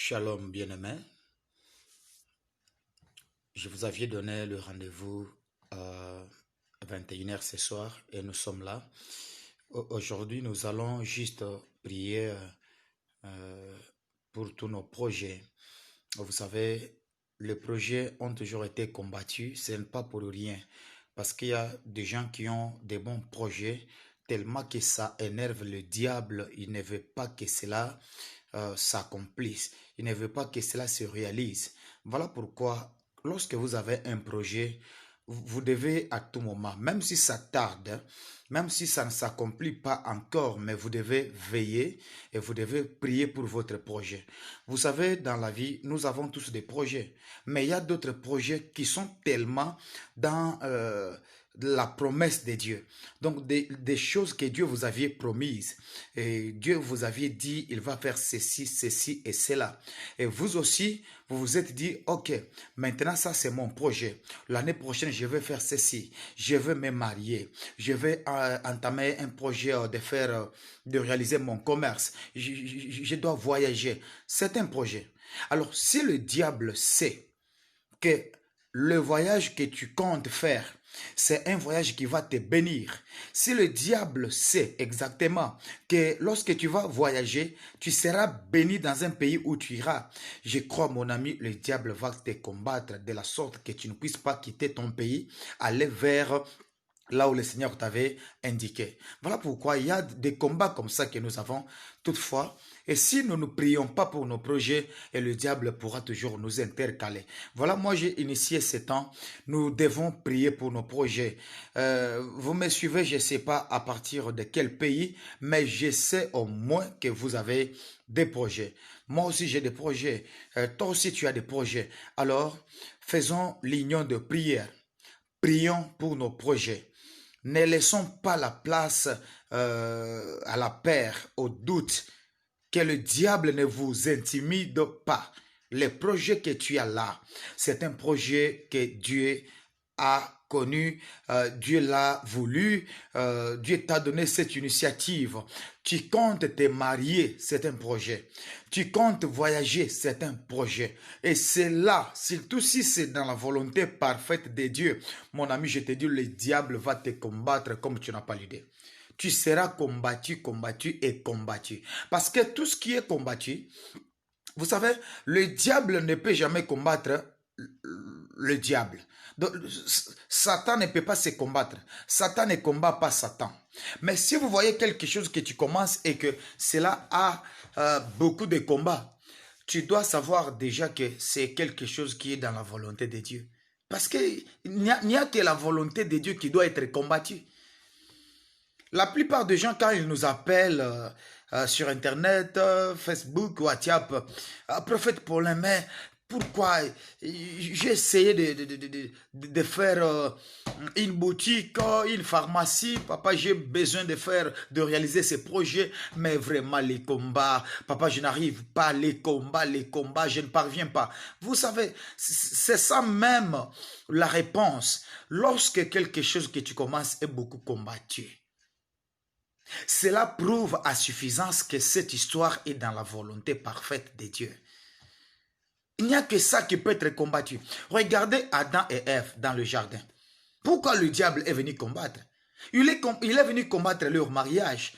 Shalom bien-aimé, je vous avais donné le rendez-vous à 21h ce soir et nous sommes là. Aujourd'hui, nous allons juste prier pour tous nos projets. Vous savez, les projets ont toujours été combattus, ce n'est pas pour rien. Parce qu'il y a des gens qui ont des bons projets, tellement que ça énerve le diable. Il ne veut pas que cela s'accomplisse. Il ne veut pas que cela se réalise. Voilà pourquoi, lorsque vous avez un projet, vous devez à tout moment, même si ça tarde, même si ça ne s'accomplit pas encore, mais vous devez veiller et vous devez prier pour votre projet. Vous savez, dans la vie, nous avons tous des projets, mais il y a d'autres projets qui sont tellement dans la promesse de Dieu. Donc, des choses que Dieu vous avait promises. Et Dieu vous avait dit, il va faire ceci, ceci et cela. Et vous aussi, vous vous êtes dit, ok, maintenant ça c'est mon projet. L'année prochaine, je vais faire ceci. Je veux me marier. Je vais entamer un projet de réaliser mon commerce. Je dois voyager. C'est un projet. Alors, si le diable sait que le voyage que tu comptes faire, c'est un voyage qui va te bénir. Si le diable sait exactement que lorsque tu vas voyager, tu seras béni dans un pays où tu iras, je crois, mon ami, le diable va te combattre de la sorte que tu ne puisses pas quitter ton pays, aller vers là où le Seigneur t'avait indiqué. Voilà pourquoi il y a des combats comme ça que nous avons toutefois. Et si nous ne prions pas pour nos projets, et le diable pourra toujours nous intercaler. Voilà, moi j'ai initié ce temps. Nous devons prier pour nos projets. Vous me suivez, je ne sais pas à partir de quel pays, mais je sais au moins que vous avez des projets. Moi aussi j'ai des projets. Toi aussi tu as des projets. Alors, faisons l'union de prière. Prions pour nos projets. Ne laissons pas la place à la peur, au doute, que le diable ne vous intimide pas. Le projet que tu as là, c'est un projet que Dieu a connu, Dieu l'a voulu, Dieu t'a donné cette initiative. Tu comptes te marier, c'est un projet. Tu comptes voyager, c'est un projet. Et c'est là, surtout si c'est dans la volonté parfaite de Dieu, mon ami, je te dis, le diable va te combattre comme tu n'as pas l'idée. Tu seras combattu, combattu et combattu. Parce que tout ce qui est combattu, vous savez, le diable ne peut jamais combattre le diable. Donc, Satan ne peut pas se combattre. Satan ne combat pas Satan. Mais si vous voyez quelque chose que tu commences et que cela a beaucoup de combats, tu dois savoir déjà que c'est quelque chose qui est dans la volonté de Dieu. Parce qu'il n'y a que la volonté de Dieu qui doit être combattue. La plupart des gens, quand ils nous appellent sur Internet, Facebook, WhatsApp, prophète Paulin, mais pourquoi j'ai essayé de faire une boutique, une pharmacie, papa, j'ai besoin de réaliser ces projets, mais vraiment les combats, papa, je n'arrive pas, les combats, je ne parviens pas. Vous savez, c'est ça même la réponse. Lorsque quelque chose que tu commences est beaucoup combattu, cela prouve à suffisance que cette histoire est dans la volonté parfaite de Dieu. Il n'y a que ça qui peut être combattu. Regardez Adam et Ève dans le jardin. Pourquoi le diable est venu combattre? Il est venu combattre leur mariage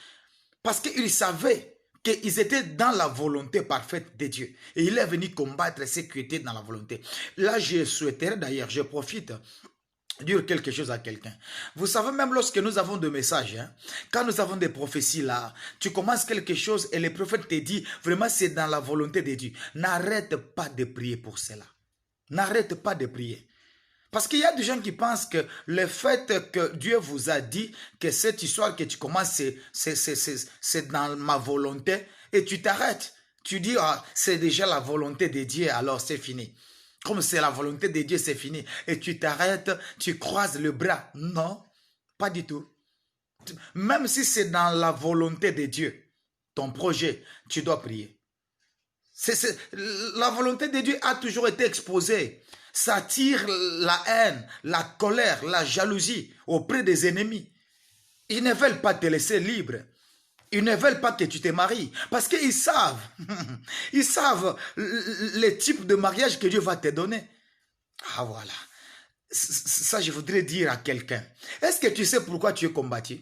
parce qu'il savait qu'ils étaient dans la volonté parfaite de Dieu. Et il est venu combattre ceux qui étaient dans la volonté. Là, je souhaiterais d'ailleurs, je profite dire quelque chose à quelqu'un. Vous savez, même lorsque nous avons des messages, quand nous avons des prophéties là, tu commences quelque chose et le prophète te dit, vraiment c'est dans la volonté de Dieu. N'arrête pas de prier pour cela. N'arrête pas de prier. Parce qu'il y a des gens qui pensent que le fait que Dieu vous a dit que cette histoire que tu commences, c'est dans ma volonté, et tu t'arrêtes. Tu dis, ah, c'est déjà la volonté de Dieu, alors c'est fini. Comme c'est la volonté de Dieu, c'est fini. Et tu t'arrêtes, tu croises le bras. Non, pas du tout. Même si c'est dans la volonté de Dieu, ton projet, tu dois prier. La volonté de Dieu a toujours été exposée. Ça attire la haine, la colère, la jalousie auprès des ennemis. Ils ne veulent pas te laisser libre. Ils ne veulent pas que tu te maries parce qu'ils savent, ils savent les types de mariage que Dieu va te donner. Ah voilà, ça je voudrais dire à quelqu'un. Est-ce que tu sais pourquoi tu es combattu?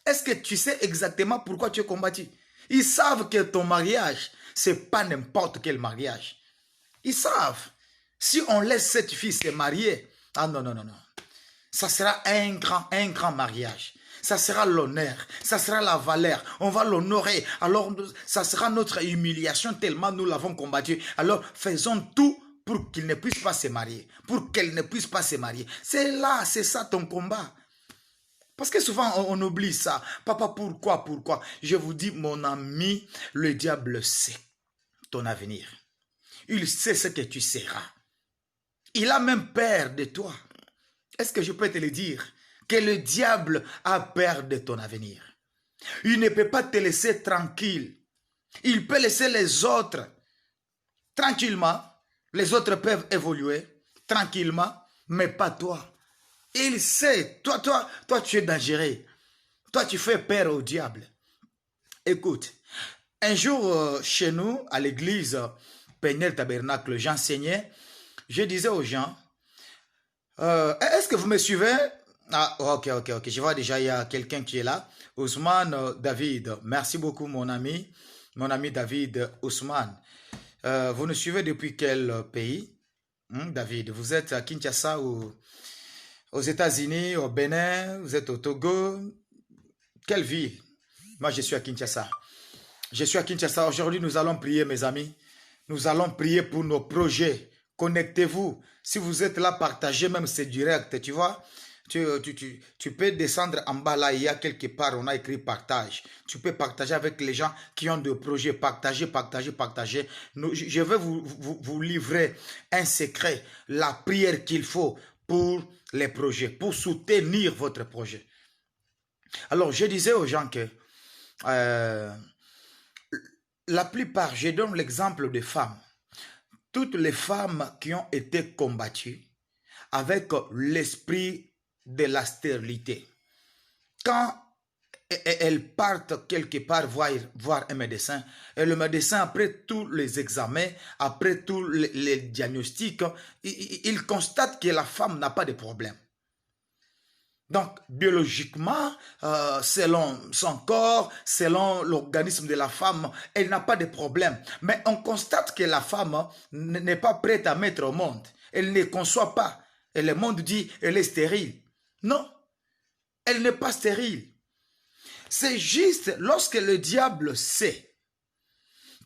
Est-ce que tu sais exactement pourquoi tu es combattu? Ils savent que ton mariage, ce n'est pas n'importe quel mariage. Ils savent. Si on laisse cette fille se marier, ah non, non, non, non. Ça sera un grand mariage. Ça sera l'honneur, ça sera la valeur. On va l'honorer. Alors, ça sera notre humiliation tellement nous l'avons combattu. Alors, faisons tout pour qu'il ne puisse pas se marier. Pour qu'elle ne puisse pas se marier. C'est là, c'est ça ton combat. Parce que souvent, on oublie ça. Papa, pourquoi? Je vous dis, mon ami, le diable sait ton avenir. Il sait ce que tu seras. Il a même peur de toi. Est-ce que je peux te le dire? Que le diable a peur de ton avenir. Il ne peut pas te laisser tranquille. Il peut laisser les autres tranquillement. Les autres peuvent évoluer tranquillement, mais pas toi. Il sait, toi, tu es dangereux. Toi, tu fais peur au diable. Écoute, un jour, chez nous, à l'église Péniel Tabernacle, j'enseignais. Je disais aux gens, est-ce que vous me suivez? Ah, ok. Je vois déjà, il y a quelqu'un qui est là. Ousmane David. Merci beaucoup, mon ami David Ousmane. Vous nous suivez depuis quel pays, David? Vous êtes à Kinshasa ou aux États-Unis, au Bénin? Vous êtes au Togo? Quelle ville? Moi, je suis à Kinshasa. Je suis à Kinshasa. Aujourd'hui, nous allons prier, mes amis. Nous allons prier pour nos projets. Connectez-vous. Si vous êtes là, partagez même ce direct, tu vois. Tu peux descendre en bas là, il y a quelque part, on a écrit partage. Tu peux partager avec les gens qui ont des projets. Partagez. Je vais vous livrer un secret, la prière qu'il faut pour les projets, pour soutenir votre projet. Alors, je disais aux gens que la plupart, je donne l'exemple des femmes. Toutes les femmes qui ont été combattues avec l'esprit de la stérilité. Quand elles partent quelque part voir un médecin, et le médecin, après tous les examens, après tous les diagnostics, il constate que la femme n'a pas de problème. Donc, biologiquement, selon son corps, selon l'organisme de la femme, elle n'a pas de problème. Mais on constate que la femme n'est pas prête à mettre au monde. Elle ne conçoit pas. Et le monde dit qu'elle est stérile. Non, elle n'est pas stérile. C'est juste lorsque le diable sait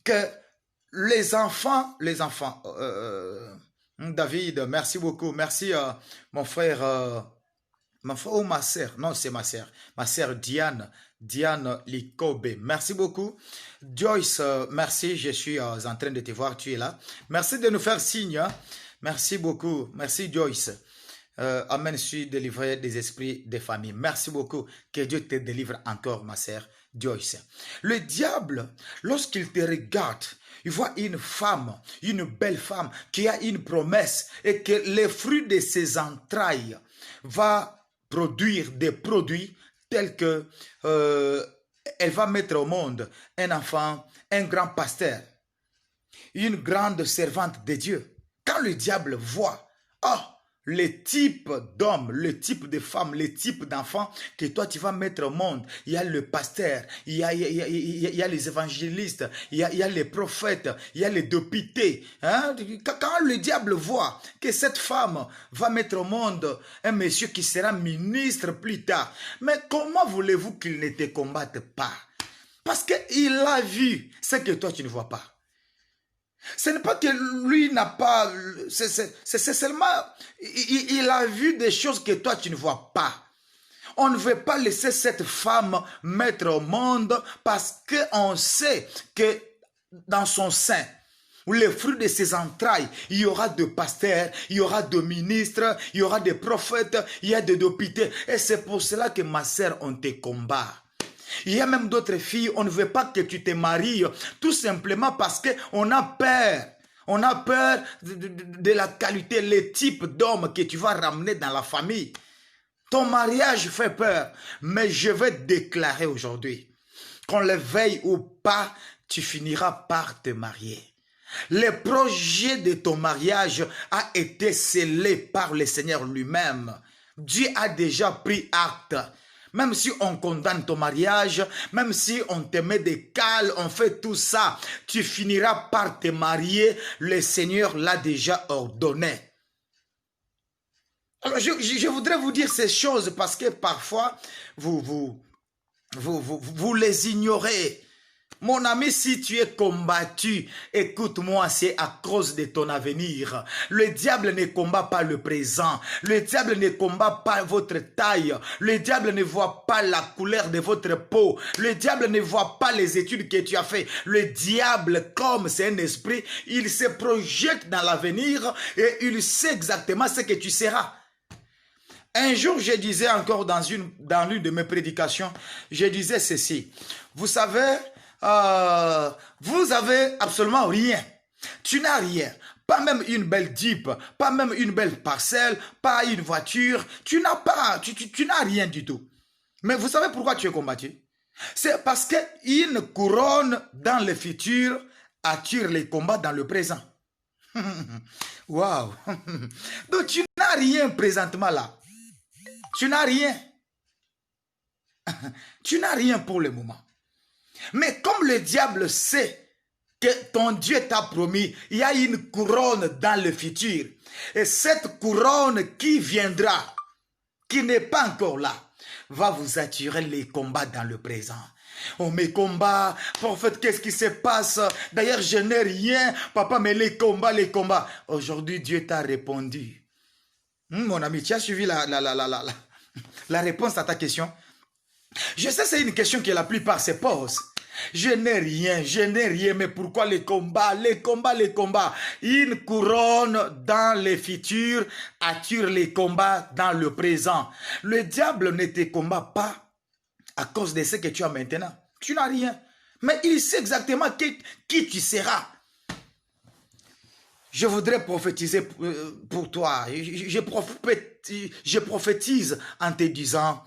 que les enfants, David, merci beaucoup, merci mon frère, ou ma sœur, non c'est ma sœur Diane Likobe, merci beaucoup. Joyce, merci, je suis en train de te voir, tu es là. Merci de nous faire signe, hein? Merci beaucoup, merci Joyce. Amen, je suis délivré des esprits des familles. Merci beaucoup. Que Dieu te délivre encore, ma sœur Joyce. Le diable, lorsqu'il te regarde, il voit une femme, une belle femme qui a une promesse et que les fruits de ses entrailles va produire des produits tels que elle va mettre au monde un enfant, un grand pasteur, une grande servante de Dieu. Quand le diable voit, oh, le type d'homme, le type de femme, le type d'enfant que toi tu vas mettre au monde. Il y a le pasteur, il y a les évangélistes, il y a les prophètes, il y a les députés. Hein? Quand le diable voit que cette femme va mettre au monde un monsieur qui sera ministre plus tard, mais comment voulez-vous qu'il ne te combatte pas? Parce qu'il a vu ce que toi tu ne vois pas. Ce n'est pas que lui n'a pas, c'est seulement, il a vu des choses que toi tu ne vois pas. On ne veut pas laisser cette femme mettre au monde parce qu'on sait que dans son sein, les fruits de ses entrailles, il y aura des pasteurs, il y aura des ministres, il y aura des prophètes, il y a des députés. Et c'est pour cela que ma sœur, on te combat. Il y a même d'autres filles, on ne veut pas que tu te maries, tout simplement parce qu'on a peur. On a peur de la qualité, le type d'homme que tu vas ramener dans la famille. Ton mariage fait peur, mais je vais déclarer aujourd'hui qu'on le veuille ou pas, tu finiras par te marier. Le projet de ton mariage a été scellé par le Seigneur lui-même. Dieu a déjà pris acte. Même si on condamne ton mariage, même si on te met des cales, on fait tout ça, tu finiras par te marier. Le Seigneur l'a déjà ordonné. Alors, je voudrais vous dire ces choses parce que parfois, vous les ignorez. Mon ami, si tu es combattu, écoute-moi, c'est à cause de ton avenir. Le diable ne combat pas le présent. Le diable ne combat pas votre taille. Le diable ne voit pas la couleur de votre peau. Le diable ne voit pas les études que tu as fait. Le diable, comme c'est un esprit, il se projette dans l'avenir et il sait exactement ce que tu seras. Un jour, je disais encore dans l'une de mes prédications, je disais ceci. Vous savez, vous avez absolument rien. Tu n'as rien. Pas même une belle Jeep, pas même une belle parcelle, pas une voiture. Tu n'as pas, tu n'as rien du tout. Mais vous savez pourquoi tu es combattu? C'est parce qu'une couronne dans le futur attire les combats dans le présent. Waouh! Donc tu n'as rien présentement là. Tu n'as rien. Tu n'as rien pour le moment. Mais comme le diable sait que ton Dieu t'a promis, il y a une couronne dans le futur. Et cette couronne qui viendra, qui n'est pas encore là, va vous attirer les combats dans le présent. Oh mes combats, prophète, qu'est-ce qui se passe? D'ailleurs, je n'ai rien. Papa, mais les combats, les combats. Aujourd'hui, Dieu t'a répondu. Mon ami, tu as suivi la réponse à ta question? Je sais, c'est une question que la plupart se posent. Je n'ai rien, mais pourquoi les combats, les combats, les combats? Une couronne dans le futur attire les combats dans le présent. Le diable ne te combat pas à cause de ce que tu as maintenant. Tu n'as rien. Mais il sait exactement qui tu seras. Je voudrais prophétiser pour toi. Je prophétise en te disant,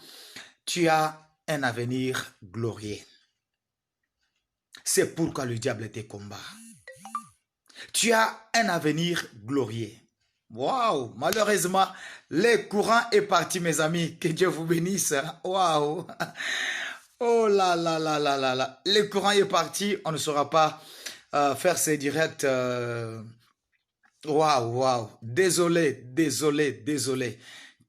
tu as un avenir glorieux. C'est pourquoi le diable te combat. Tu as un avenir glorieux. Waouh! Malheureusement, le courant est parti, mes amis. Que Dieu vous bénisse. Waouh! Oh là là là là là là. Le courant est parti. On ne saura pas faire ces directs. Waouh, waouh. Désolé.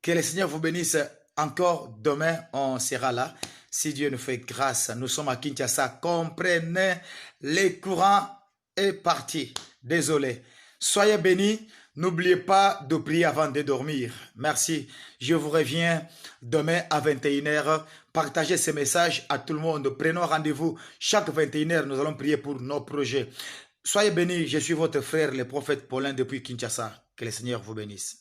Que le Seigneur vous bénisse. Encore demain, on sera là. Si Dieu nous fait grâce, nous sommes à Kinshasa. Comprenez, le courant est parti. Désolé. Soyez bénis. N'oubliez pas de prier avant de dormir. Merci. Je vous reviens demain à 21h. Partagez ces messages à tout le monde. Prenons rendez-vous. Chaque 21h, nous allons prier pour nos projets. Soyez bénis. Je suis votre frère, le prophète Paulin depuis Kinshasa. Que le Seigneur vous bénisse.